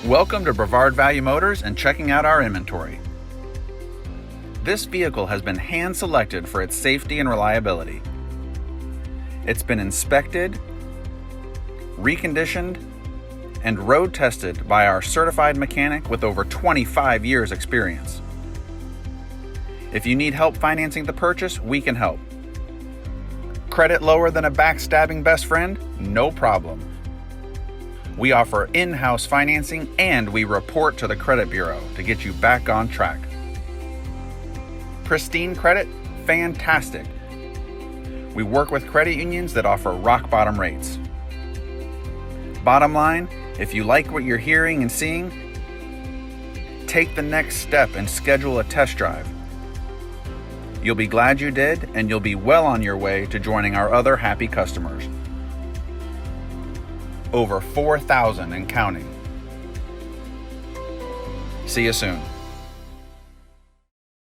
Welcome to Brevard Value Motors and checking out our inventory. This vehicle has been hand selected for its safety and reliability. It's been inspected, reconditioned, and road tested by our certified mechanic with over 25 years experience. If you need help financing the purchase, we can help. Credit lower than a backstabbing best friend? No problem. We offer in-house financing and we report to the credit bureau to get you back on track. Pristine credit? Fantastic. We work with credit unions that offer rock bottom rates. Bottom line, if you like what you're hearing and seeing, take the next step and schedule a test drive. You'll be glad you did, and you'll be well on your way to joining our other happy customers. Over 4,000 and counting. See you soon.